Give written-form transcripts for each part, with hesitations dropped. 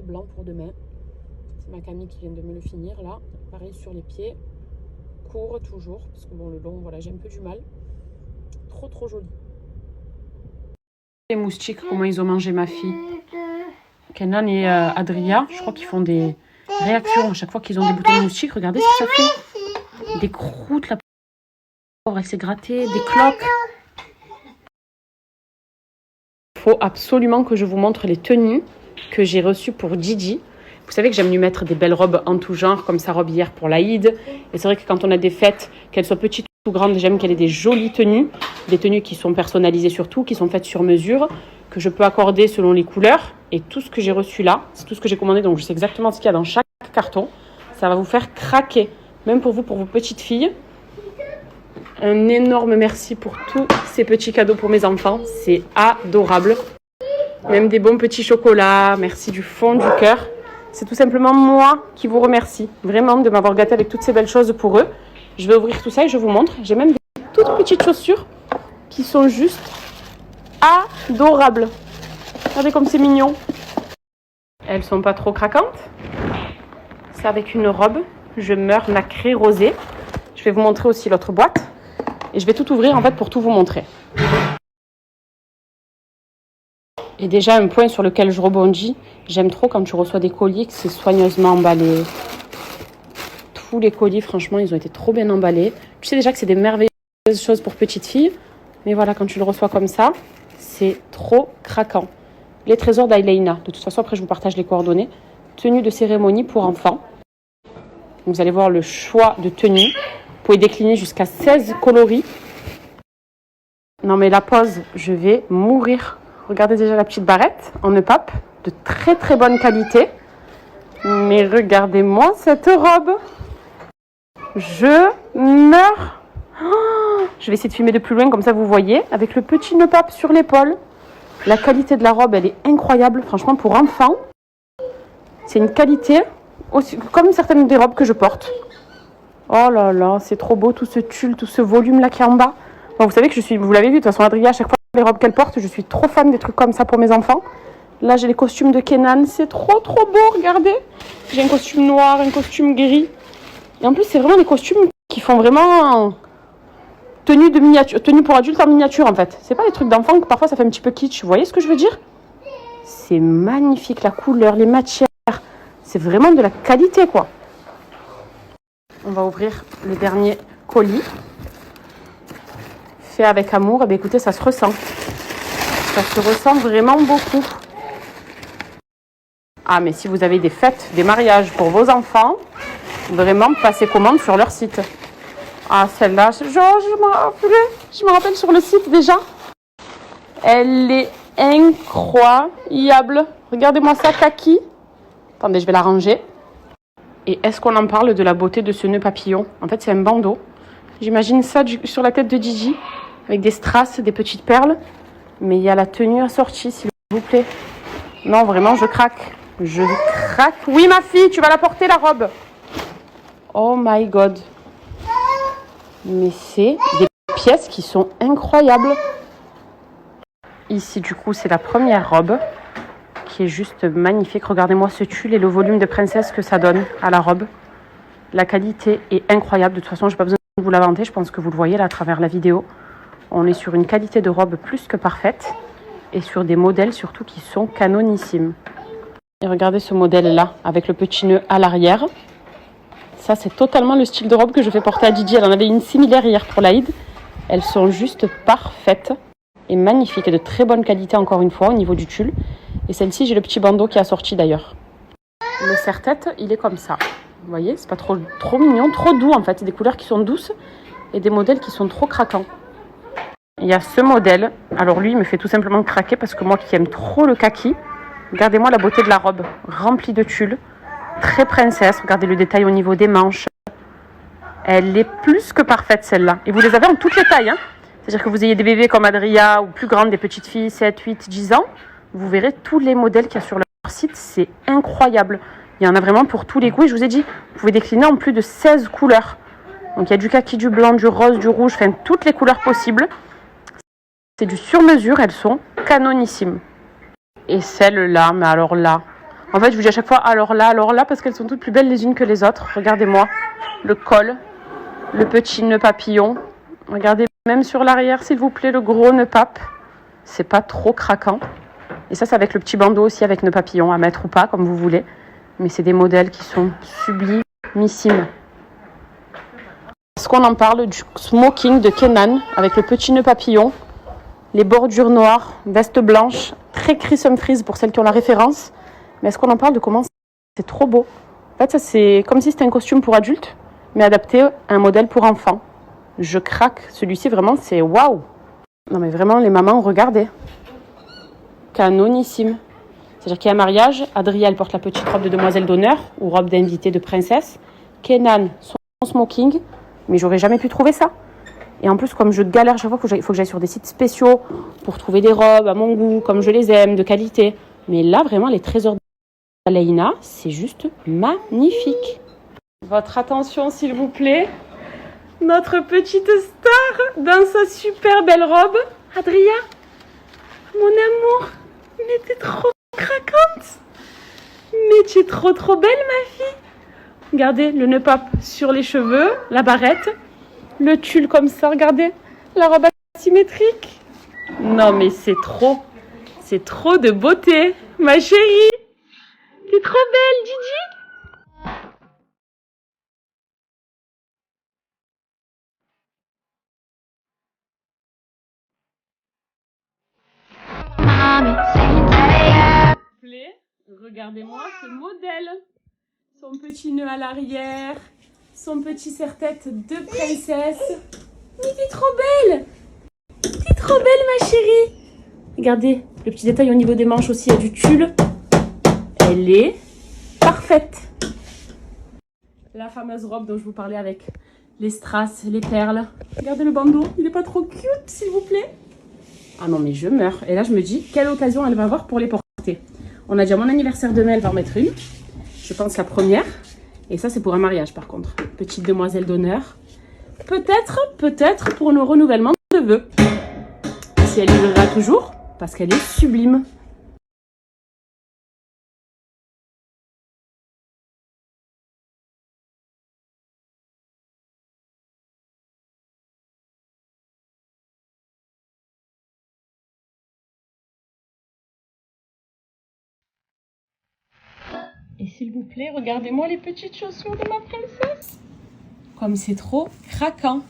Blanc pour demain. C'est ma Camille qui vient de me le finir là. Pareil sur les pieds. Court toujours. Parce que bon, le long, voilà, j'ai un peu du mal. Trop joli. Les moustiques, comment ils ont mangé ma fille. Kenan et Adria, je crois qu'ils font des réactions à chaque fois qu'ils ont des boutons de moustiques. Regardez ce que ça fait. Des croûtes, la pauvre, elle s'est grattée. Des cloques. Il faut absolument que je vous montre les tenues que j'ai reçues pour Gigi. Vous savez que j'aime lui mettre des belles robes en tout genre, comme sa robe hier pour l'Aïd. Et c'est vrai que quand on a des fêtes, qu'elles soient petites ou grandes, j'aime qu'elle ait des jolies tenues. Des tenues qui sont personnalisées surtout, qui sont faites sur mesure, que je peux accorder selon les couleurs. Et tout ce que j'ai reçu là, c'est tout ce que j'ai commandé. Donc je sais exactement ce qu'il y a dans chaque carton. Ça va vous faire craquer. Même pour vous, pour vos petites filles. Un énorme merci pour tous ces petits cadeaux pour mes enfants. C'est adorable. Même des bons petits chocolats. Merci du fond du cœur. C'est tout simplement moi qui vous remercie. Vraiment de m'avoir gâté avec toutes ces belles choses pour eux. Je vais ouvrir tout ça et je vous montre. J'ai même des toutes petites chaussures qui sont juste adorables. Regardez comme c'est mignon. Elles sont pas trop craquantes. C'est avec une robe. Je meurs nacré rosé. Je vais vous montrer aussi l'autre boîte. Et je vais tout ouvrir en fait pour tout vous montrer. Et déjà un point sur lequel je rebondis. J'aime trop quand tu reçois des colis que c'est soigneusement emballé. Tous les colis, franchement, ils ont été trop bien emballés. Tu sais déjà que c'est des merveilleuses choses pour petites filles. Mais voilà, quand tu le reçois comme ça, c'est trop craquant. Les trésors d'Ayleina. De toute façon, après, je vous partage les coordonnées. Tenue de cérémonie pour enfants. Vous allez voir le choix de tenues. Vous pouvez décliner jusqu'à 16 coloris. Non, mais la pose, je vais mourir. Regardez déjà la petite barrette en EPAP. De très bonne qualité. Mais regardez-moi cette robe. Je meurs. Oh, je vais essayer de filmer de plus loin, comme ça vous voyez. Avec le petit nœud pape sur l'épaule. La qualité de la robe, elle est incroyable. Franchement, pour enfants, c'est une qualité aussi, comme certaines des robes que je porte. Oh là là, c'est trop beau, tout ce tulle, tout ce volume-là qui est en bas. Bon, vous savez que vous l'avez vu, de toute façon, Adria, à chaque fois, les robes qu'elle porte, je suis trop fan des trucs comme ça pour mes enfants. Là, j'ai les costumes de Kenan. C'est trop beau, regardez. J'ai un costume noir, un costume gris. Et en plus, c'est vraiment des costumes qui font vraiment tenue de miniature, tenue pour adultes en miniature, en fait. C'est pas des trucs d'enfants que parfois ça fait un petit peu kitsch. Vous voyez ce que je veux dire? C'est magnifique, la couleur, les matières. C'est vraiment de la qualité, quoi. On va ouvrir le dernier colis. Fait avec amour. Et bien, écoutez, ça se ressent. Ça se ressent vraiment beaucoup. Ah, mais si vous avez des fêtes, des mariages pour vos enfants, vraiment passez commande sur leur site. Ah, celle-là, je me rappelle sur le site déjà. Elle est incroyable. Regardez-moi ça, kaki. Attendez, je vais la ranger. Et est-ce qu'on en parle de la beauté de ce nœud papillon? En fait, c'est un bandeau. J'imagine ça sur la tête de Gigi, avec des strass, des petites perles. Mais il y a la tenue assortie, s'il vous plaît. Non, vraiment, je craque. Je craque. Oui, ma fille, tu vas la porter, la robe. Oh my God. Mais c'est des pièces qui sont incroyables. Ici, du coup, c'est la première robe qui est juste magnifique. Regardez-moi ce tulle et le volume de princesse que ça donne à la robe. La qualité est incroyable. De toute façon, je n'ai pas besoin de vous l'inventer. Je pense que vous le voyez là à travers la vidéo. On est sur une qualité de robe plus que parfaite. et sur des modèles surtout qui sont canonissimes. Et regardez ce modèle-là, avec le petit nœud à l'arrière. Ça, c'est totalement le style de robe que je fais porter à Didi. Elle en avait une similaire hier pour l'Aïd. Elles sont juste parfaites et magnifiques et de très bonne qualité encore une fois au niveau du tulle. Et celle-ci, j'ai le petit bandeau qui a sorti d'ailleurs. Le serre-tête, il est comme ça. Vous voyez, c'est pas trop mignon, trop doux en fait. C'est des couleurs qui sont douces et des modèles qui sont trop craquants. Il y a ce modèle. Alors lui, il me fait tout simplement craquer parce que moi qui aime trop le kaki, regardez-moi la beauté de la robe, remplie de tulle, très princesse. Regardez le détail au niveau des manches. Elle est plus que parfaite celle-là. Et vous les avez en toutes les tailles. Hein. C'est-à-dire que vous ayez des bébés comme Adria ou plus grandes, des petites filles, 7, 8, 10 ans. Vous verrez tous les modèles qu'il y a sur leur site. C'est incroyable. Il y en a vraiment pour tous les goûts. Et je vous ai dit, vous pouvez décliner en plus de 16 couleurs. Donc il y a du kaki, du blanc, du rose, du rouge, enfin toutes les couleurs possibles. C'est du sur-mesure, elles sont canonissimes. Et celles-là, mais alors là. En fait, je vous dis à chaque fois alors là, parce qu'elles sont toutes plus belles les unes que les autres. Regardez-moi, le col, le petit nœud papillon. Regardez même sur l'arrière, s'il vous plaît, le gros nœud pape. C'est pas trop craquant. Et ça, c'est avec le petit bandeau aussi, avec nœud papillon, à mettre ou pas, comme vous voulez. Mais c'est des modèles qui sont sublimissimes. Est-ce qu'on en parle du smoking de Kenan, avec le petit nœud papillon, les bordures noires, veste blanche, très Chris Humphries pour celles qui ont la référence. Mais est-ce qu'on en parle de comment c'est trop beau? En fait, ça, c'est comme si c'était un costume pour adultes, mais adapté à un modèle pour enfants. Je craque. Celui-ci, vraiment, c'est waouh! Non, mais vraiment, les mamans, regardez. Canonissime. C'est-à-dire qu'il y a un mariage. Adria, elle porte la petite robe de demoiselle d'honneur ou robe d'invitée de princesse. Kenan, son smoking. Mais j'aurais jamais pu trouver ça. Et en plus, comme je galère chaque fois, il faut que j'aille sur des sites spéciaux pour trouver des robes à mon goût, comme je les aime, de qualité. Mais là, vraiment, les trésors d'Aleina, c'est juste magnifique. Votre attention, s'il vous plaît. Notre petite star dans sa super belle robe. Adria, mon amour, mais t'es trop craquante. Mais tu es trop belle, ma fille. Regardez, le nœud pape sur les cheveux, la barrette, le tulle comme ça, regardez, la robe asymétrique. Non, mais c'est trop de beauté, ma chérie. T'es trop belle, Didi. Regardez-moi ce modèle. Son petit nœud à l'arrière, son petit serre-tête de princesse. Mais t'es trop belle! T'es trop belle, ma chérie! Regardez, le petit détail au niveau des manches aussi, il y a du tulle. Elle est parfaite. La fameuse robe dont je vous parlais avec les strass, les perles. Regardez le bandeau, il est pas trop cute, s'il vous plaît? Ah non, mais je meurs. Et là, je me dis, quelle occasion elle va avoir pour les porter. On a déjà mon anniversaire demain, elle va en mettre une. Je pense la première. Et ça, c'est pour un mariage, par contre. Petite demoiselle d'honneur. Peut-être pour nos renouvellements de vœux. Si elle durera toujours, parce qu'elle est sublime. Et s'il vous plaît, regardez-moi les petites chaussures de ma princesse. Comme c'est trop craquant.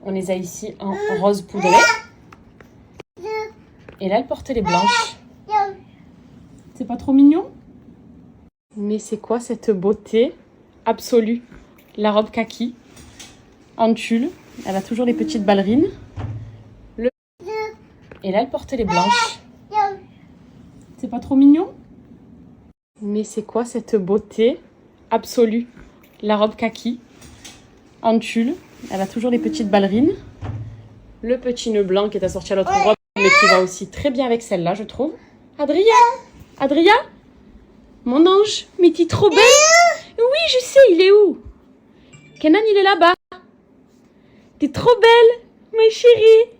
On les a ici en rose poudré. Et là, elle portait les blanches. C'est pas trop mignon? Mais c'est quoi cette beauté absolue? La robe kaki en tulle. Elle a toujours les petites ballerines. Et là, elle portait les blanches. C'est pas trop mignon? Mais c'est quoi cette beauté absolue? La robe kaki en tulle. Elle a toujours les petites ballerines. Le petit nœud blanc qui est assorti à l'autre robe, mais qui va aussi très bien avec celle-là, je trouve. Adria, mon ange, mais t'es trop belle. Oui, je sais, il est où? Kenan, il est là-bas. T'es trop belle, ma chérie.